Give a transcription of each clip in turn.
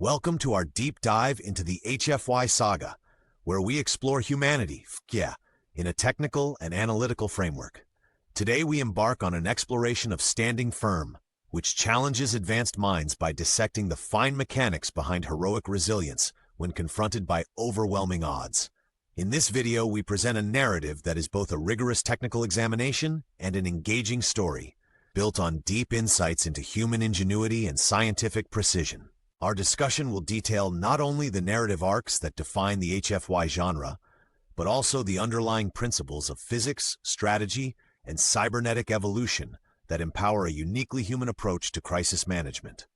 Welcome to our deep dive into the HFY saga, where we explore humanity, in a technical and analytical framework. Today we embark on an exploration of standing firm, which challenges advanced minds by dissecting the fine mechanics behind heroic resilience when confronted by overwhelming odds. In this video, we present a narrative that is both a rigorous technical examination and an engaging story, built on deep insights into human ingenuity and scientific precision. Our discussion will detail not only the narrative arcs that define the HFY genre, but also the underlying principles of physics, strategy, and cybernetic evolution that empower a uniquely human approach to crisis management.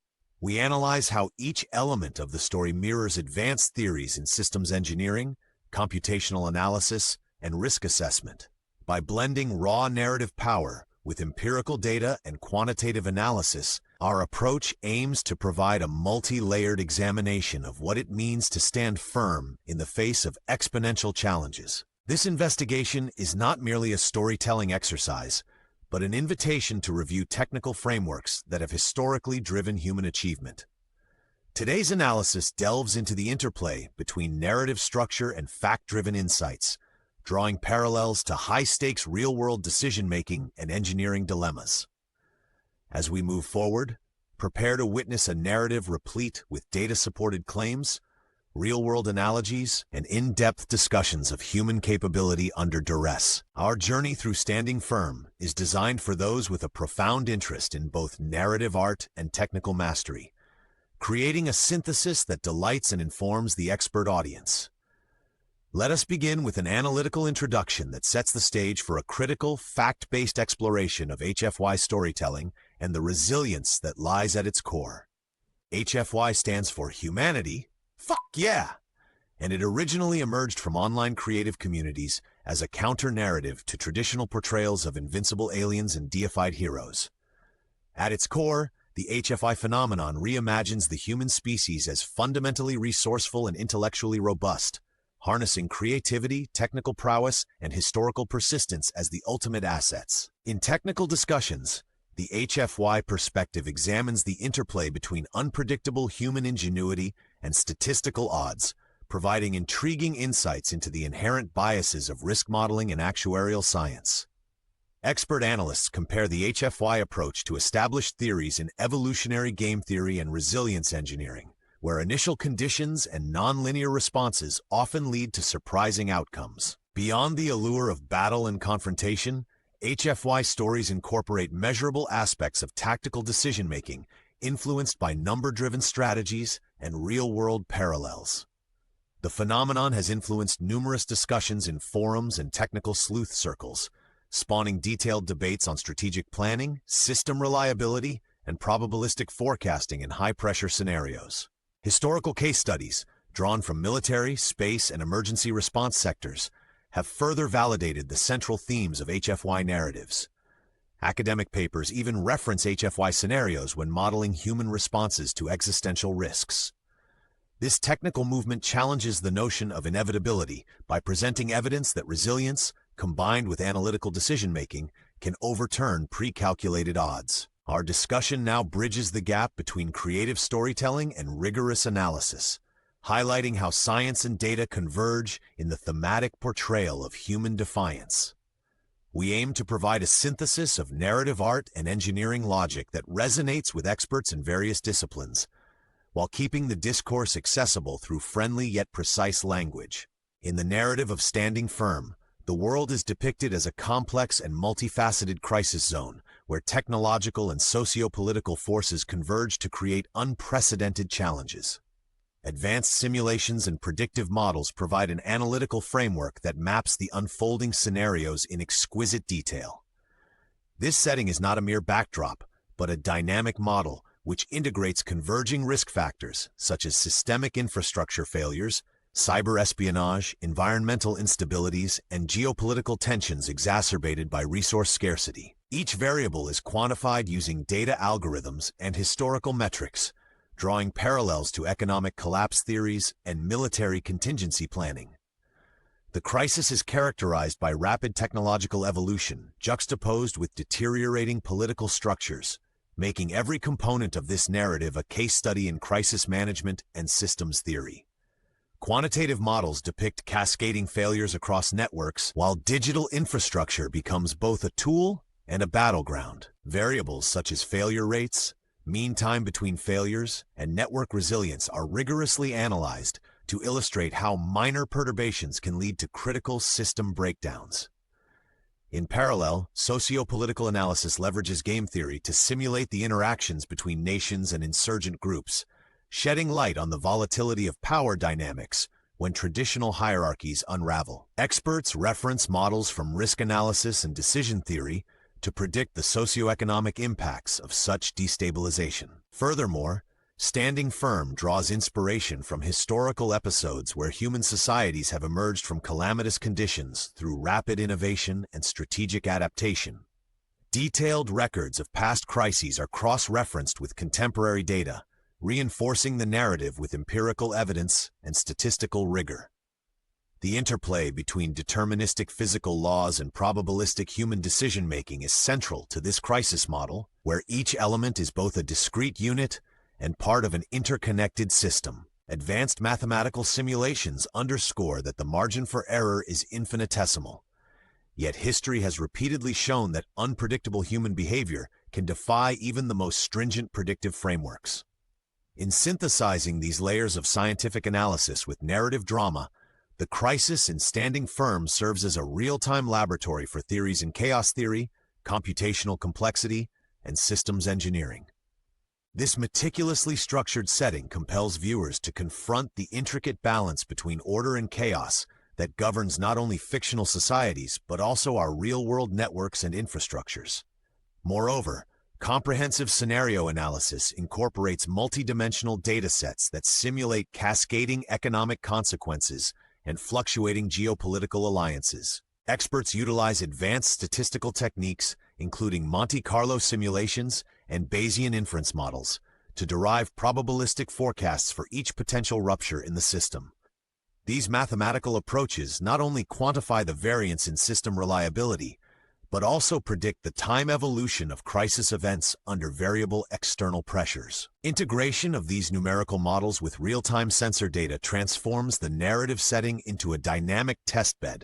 We analyze how each element of the story mirrors advanced theories in systems engineering, computational analysis, and risk assessment. By blending raw narrative power with empirical data and quantitative analysis, our approach aims to provide a multi-layered examination of what it means to stand firm in the face of exponential challenges. This investigation is not merely a storytelling exercise, but an invitation to review technical frameworks that have historically driven human achievement. Today's analysis delves into the interplay between narrative structure and fact-driven insights, drawing parallels to high-stakes real-world decision-making and engineering dilemmas. As we move forward, prepare to witness a narrative replete with data-supported claims, real-world analogies, and in-depth discussions of human capability under duress. Our journey through Standing Firm is designed for those with a profound interest in both narrative art and technical mastery, creating a synthesis that delights and informs the expert audience. Let us begin with an analytical introduction that sets the stage for a critical, fact-based exploration of HFY storytelling and the resilience that lies at its core. HFY stands for humanity, and it originally emerged from online creative communities as a counter-narrative to traditional portrayals of invincible aliens and deified heroes. At its core, the HFI phenomenon reimagines the human species as fundamentally resourceful and intellectually robust, harnessing creativity, technical prowess, and historical persistence as the ultimate assets. In technical discussions, the HFY perspective examines the interplay between unpredictable human ingenuity and statistical odds, providing intriguing insights into the inherent biases of risk modeling and actuarial science. Expert analysts compare the HFY approach to established theories in evolutionary game theory and resilience engineering, where initial conditions and nonlinear responses often lead to surprising outcomes. Beyond the allure of battle and confrontation, HFY stories incorporate measurable aspects of tactical decision-making, influenced by number-driven strategies and real-world parallels. The phenomenon has influenced numerous discussions in forums and technical sleuth circles, spawning detailed debates on strategic planning, system reliability, and probabilistic forecasting in high-pressure scenarios. Historical case studies, drawn from military, space, and emergency response sectors, have further validated the central themes of HFY narratives. Academic papers even reference HFY scenarios when modeling human responses to existential risks. This technical movement challenges the notion of inevitability by presenting evidence that resilience, combined with analytical decision-making, can overturn pre-calculated odds. Our discussion now bridges the gap between creative storytelling and rigorous analysis, highlighting how science and data converge in the thematic portrayal of human defiance. We aim to provide a synthesis of narrative art and engineering logic that resonates with experts in various disciplines, while keeping the discourse accessible through friendly yet precise language. In the narrative of Standing Firm, the world is depicted as a complex and multifaceted crisis zone, where technological and socio-political forces converge to create unprecedented challenges. Advanced simulations and predictive models provide an analytical framework that maps the unfolding scenarios in exquisite detail. This setting is not a mere backdrop, but a dynamic model which integrates converging risk factors such as systemic infrastructure failures, cyber espionage, environmental instabilities, and geopolitical tensions exacerbated by resource scarcity. Each variable is quantified using data algorithms and historical metrics, drawing parallels to economic collapse theories and military contingency planning. The crisis is characterized by rapid technological evolution, juxtaposed with deteriorating political structures, making every component of this narrative a case study in crisis management and systems theory. Quantitative models depict cascading failures across networks, while digital infrastructure becomes both a tool and a battleground. Variables such as failure rates, mean time between failures, and network resilience are rigorously analyzed to illustrate how minor perturbations can lead to critical system breakdowns. In parallel, socio-political analysis leverages game theory to simulate the interactions between nations and insurgent groups, shedding light on the volatility of power dynamics when traditional hierarchies unravel. Experts reference models from risk analysis and decision theory to predict the socioeconomic impacts of such destabilization. Furthermore, Standing Firm draws inspiration from historical episodes where human societies have emerged from calamitous conditions through rapid innovation and strategic adaptation. Detailed records of past crises are cross-referenced with contemporary data, reinforcing the narrative with empirical evidence and statistical rigor. The interplay between deterministic physical laws and probabilistic human decision-making is central to this crisis model, where each element is both a discrete unit and part of an interconnected system. Advanced mathematical simulations underscore that the margin for error is infinitesimal. Yet history has repeatedly shown that unpredictable human behavior can defy even the most stringent predictive frameworks. In synthesizing these layers of scientific analysis with narrative drama, the crisis in Standing Firm serves as a real-time laboratory for theories in chaos theory, computational complexity, and systems engineering. This meticulously structured setting compels viewers to confront the intricate balance between order and chaos that governs not only fictional societies but also our real-world networks and infrastructures. Moreover, comprehensive scenario analysis incorporates multidimensional datasets that simulate cascading economic consequences and fluctuating geopolitical alliances. Experts utilize advanced statistical techniques, including Monte Carlo simulations and Bayesian inference models, to derive probabilistic forecasts for each potential rupture in the system. These mathematical approaches not only quantify the variance in system reliability, but also predict the time evolution of crisis events under variable external pressures. Integration of these numerical models with real-time sensor data transforms the narrative setting into a dynamic testbed,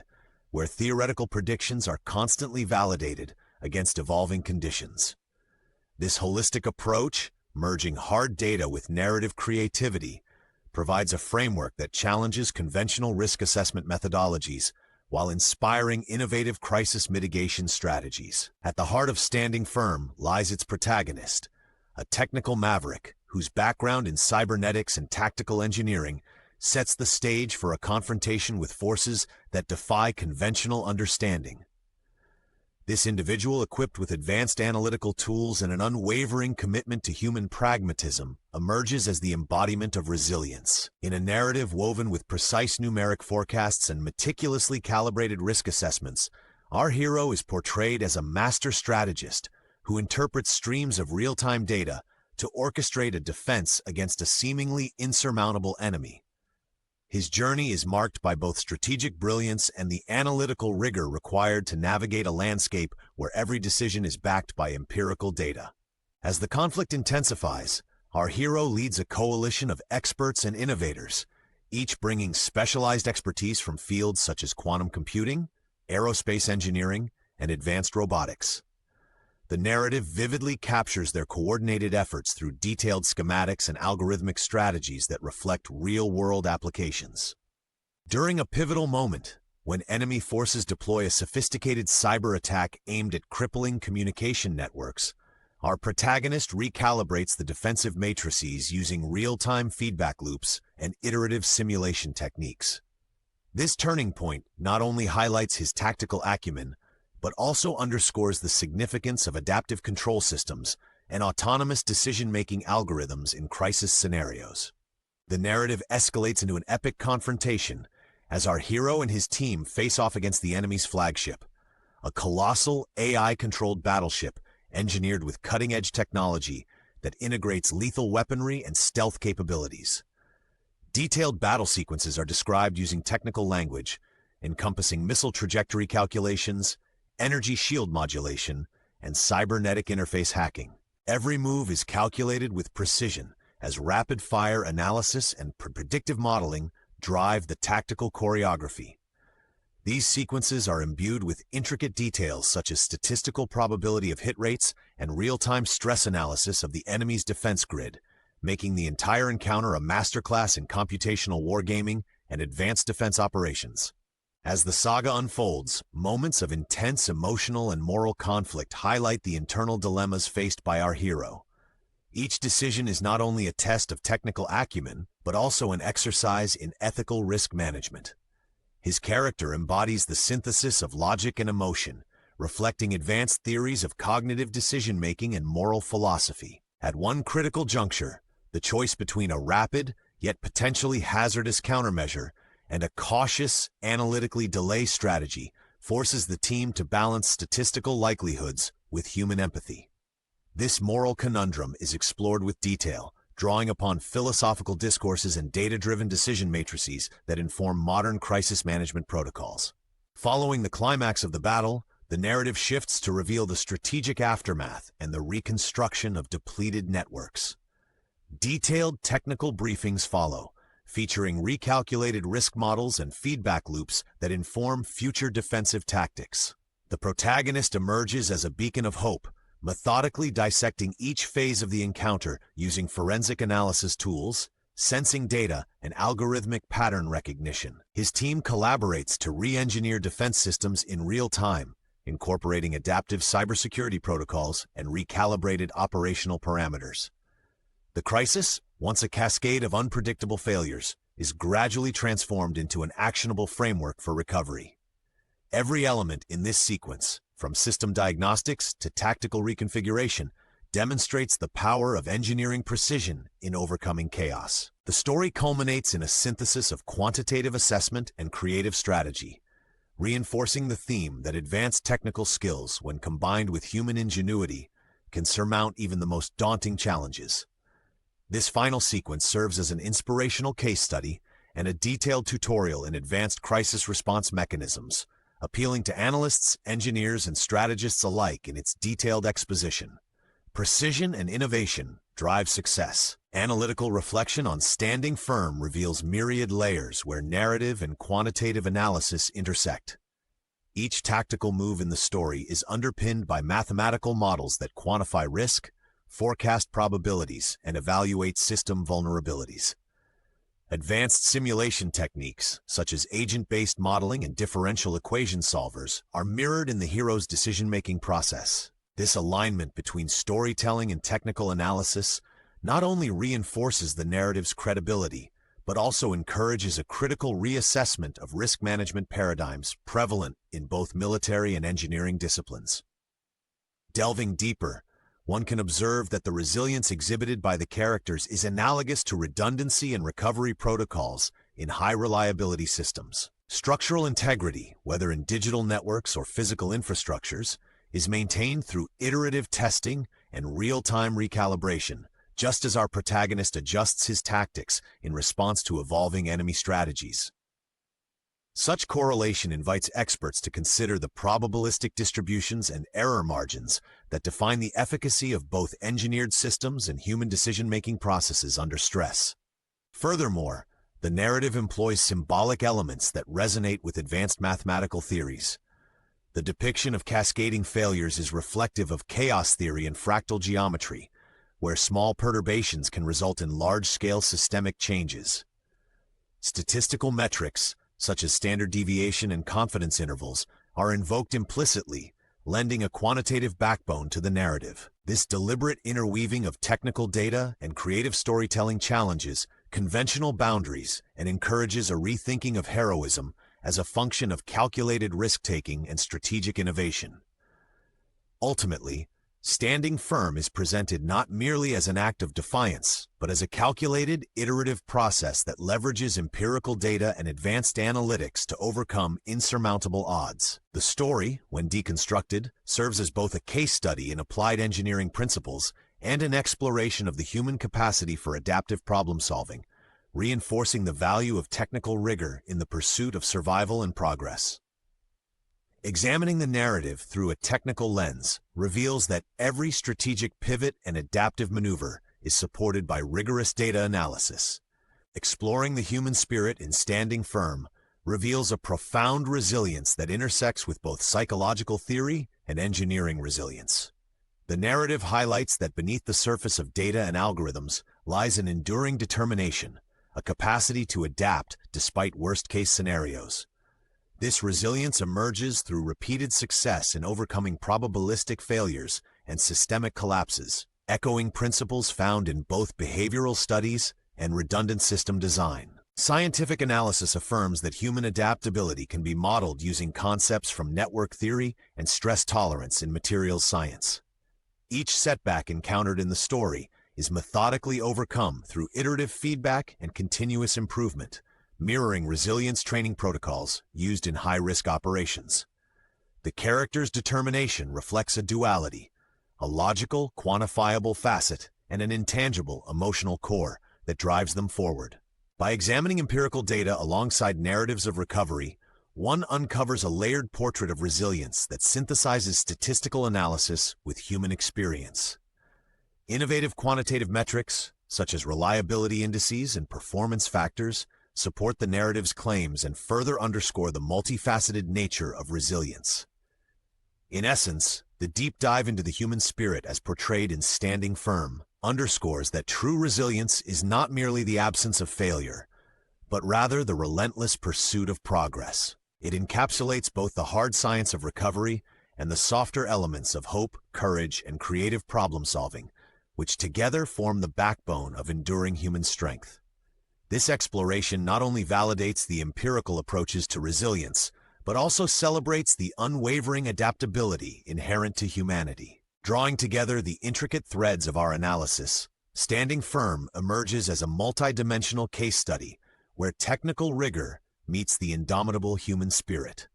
where theoretical predictions are constantly validated against evolving conditions. This holistic approach, merging hard data with narrative creativity, provides a framework that challenges conventional risk assessment methodologies while inspiring innovative crisis mitigation strategies. At the heart of Standing Firm lies its protagonist, a technical maverick whose background in cybernetics and tactical engineering sets the stage for a confrontation with forces that defy conventional understanding. This individual, equipped with advanced analytical tools and an unwavering commitment to human pragmatism, emerges as the embodiment of resilience. In a narrative woven with precise numeric forecasts and meticulously calibrated risk assessments, our hero is portrayed as a master strategist who interprets streams of real-time data to orchestrate a defense against a seemingly insurmountable enemy. His journey is marked by both strategic brilliance and the analytical rigor required to navigate a landscape where every decision is backed by empirical data. As the conflict intensifies, our hero leads a coalition of experts and innovators, each bringing specialized expertise from fields such as quantum computing, aerospace engineering, and advanced robotics. The narrative vividly captures their coordinated efforts through detailed schematics and algorithmic strategies that reflect real-world applications. During a pivotal moment, when enemy forces deploy a sophisticated cyber attack aimed at crippling communication networks, our protagonist recalibrates the defensive matrices using real-time feedback loops and iterative simulation techniques. This turning point not only highlights his tactical acumen, but also underscores the significance of adaptive control systems and autonomous decision-making algorithms in crisis scenarios. The narrative escalates into an epic confrontation as our hero and his team face off against the enemy's flagship, a colossal AI-controlled battleship engineered with cutting-edge technology that integrates lethal weaponry and stealth capabilities. Detailed battle sequences are described using technical language, encompassing missile trajectory calculations, energy shield modulation, and cybernetic interface hacking. Every move is calculated with precision, as rapid-fire analysis and predictive modeling drive the tactical choreography. These sequences are imbued with intricate details such as statistical probability of hit rates and real-time stress analysis of the enemy's defense grid, making the entire encounter a masterclass in computational wargaming and advanced defense operations. As the saga unfolds, moments of intense emotional and moral conflict highlight the internal dilemmas faced by our hero. Each decision is not only a test of technical acumen, but also an exercise in ethical risk management. His character embodies the synthesis of logic and emotion, reflecting advanced theories of cognitive decision-making and moral philosophy. At one critical juncture, the choice between a rapid, yet potentially hazardous countermeasure and a cautious, analytically delay strategy forces the team to balance statistical likelihoods with human empathy. This moral conundrum is explored with detail, drawing upon philosophical discourses and data-driven decision matrices that inform modern crisis management protocols. Following the climax of the battle, the narrative shifts to reveal the strategic aftermath and the reconstruction of depleted networks. Detailed technical briefings follow, featuring recalculated risk models and feedback loops that inform future defensive tactics. The protagonist emerges as a beacon of hope, methodically dissecting each phase of the encounter using forensic analysis tools, sensing data, and algorithmic pattern recognition. His team collaborates to re-engineer defense systems in real time, incorporating adaptive cybersecurity protocols and recalibrated operational parameters. The crisis, once a cascade of unpredictable failures, is gradually transformed into an actionable framework for recovery. Every element in this sequence, from system diagnostics to tactical reconfiguration, demonstrates the power of engineering precision in overcoming chaos. The story culminates in a synthesis of quantitative assessment and creative strategy, reinforcing the theme that advanced technical skills, when combined with human ingenuity, can surmount even the most daunting challenges. This final sequence serves as an inspirational case study and a detailed tutorial in advanced crisis response mechanisms, appealing to analysts, engineers, and strategists alike in its detailed exposition. Precision and innovation drive success. Analytical reflection on standing firm reveals myriad layers where narrative and quantitative analysis intersect. Each tactical move in the story is underpinned by mathematical models that quantify risk, forecast probabilities, and evaluate system vulnerabilities. Advanced simulation techniques, such as agent-based modeling and differential equation solvers, are mirrored in the hero's decision-making process. This alignment between storytelling and technical analysis not only reinforces the narrative's credibility, but also encourages a critical reassessment of risk management paradigms prevalent in both military and engineering disciplines. Delving deeper, one can observe that the resilience exhibited by the characters is analogous to redundancy and recovery protocols in high-reliability systems. Structural integrity, whether in digital networks or physical infrastructures, is maintained through iterative testing and real-time recalibration, just as our protagonist adjusts his tactics in response to evolving enemy strategies. Such correlation invites experts to consider the probabilistic distributions and error margins that define the efficacy of both engineered systems and human decision-making processes under stress. Furthermore, the narrative employs symbolic elements that resonate with advanced mathematical theories. The depiction of cascading failures is reflective of chaos theory and fractal geometry, where small perturbations can result in large-scale systemic changes. Statistical metrics, such as standard deviation and confidence intervals, are invoked implicitly, lending a quantitative backbone to the narrative. This deliberate interweaving of technical data and creative storytelling challenges conventional boundaries and encourages a rethinking of heroism as a function of calculated risk-taking and strategic innovation. Ultimately, standing firm is presented not merely as an act of defiance, but as a calculated, iterative process that leverages empirical data and advanced analytics to overcome insurmountable odds. The story, when deconstructed, serves as both a case study in applied engineering principles and an exploration of the human capacity for adaptive problem-solving, reinforcing the value of technical rigor in the pursuit of survival and progress. Examining the narrative through a technical lens reveals that every strategic pivot and adaptive maneuver is supported by rigorous data analysis. Exploring the human spirit in Standing Firm reveals a profound resilience that intersects with both psychological theory and engineering resilience. The narrative highlights that beneath the surface of data and algorithms lies an enduring determination, a capacity to adapt despite worst-case scenarios. This resilience emerges through repeated success in overcoming probabilistic failures and systemic collapses, echoing principles found in both behavioral studies and redundant system design. Scientific analysis affirms that human adaptability can be modeled using concepts from network theory and stress tolerance in materials science. Each setback encountered in the story is methodically overcome through iterative feedback and continuous improvement, mirroring resilience training protocols used in high-risk operations. The character's determination reflects a duality, a logical, quantifiable facet, and an intangible, emotional core that drives them forward. By examining empirical data alongside narratives of recovery, one uncovers a layered portrait of resilience that synthesizes statistical analysis with human experience. Innovative quantitative metrics, such as reliability indices and performance factors, support the narrative's claims and further underscore the multifaceted nature of resilience. In essence, the deep dive into the human spirit as portrayed in Standing Firm underscores that true resilience is not merely the absence of failure, but rather the relentless pursuit of progress. It encapsulates both the hard science of recovery and the softer elements of hope, courage, and creative problem-solving, which together form the backbone of enduring human strength. This exploration not only validates the empirical approaches to resilience, but also celebrates the unwavering adaptability inherent to humanity. Drawing together the intricate threads of our analysis, Standing Firm emerges as a multidimensional case study where technical rigor meets the indomitable human spirit.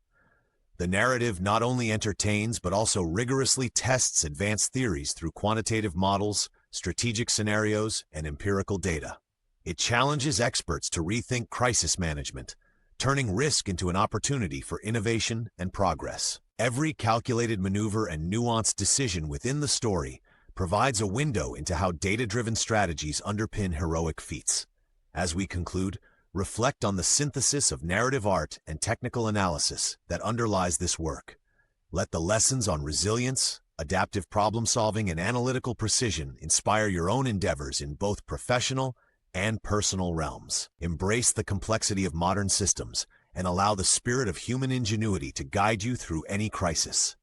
The narrative not only entertains but also rigorously tests advanced theories through quantitative models, strategic scenarios, and empirical data. It challenges experts to rethink crisis management, turning risk into an opportunity for innovation and progress. Every calculated maneuver and nuanced decision within the story provides a window into how data-driven strategies underpin heroic feats. As we conclude, reflect on the synthesis of narrative art and technical analysis that underlies this work. Let the lessons on resilience, adaptive problem-solving, and analytical precision inspire your own endeavors in both professional and personal realms. Embrace the complexity of modern systems and allow the spirit of human ingenuity to guide you through any crisis.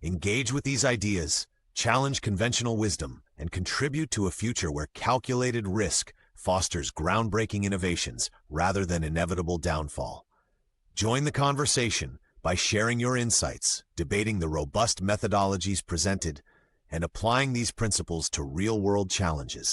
Engage with these ideas, challenge conventional wisdom, and contribute to a future where calculated risk fosters groundbreaking innovations rather than inevitable downfall. Join the conversation by sharing your insights, debating the robust methodologies presented, and applying these principles to real-world challenges.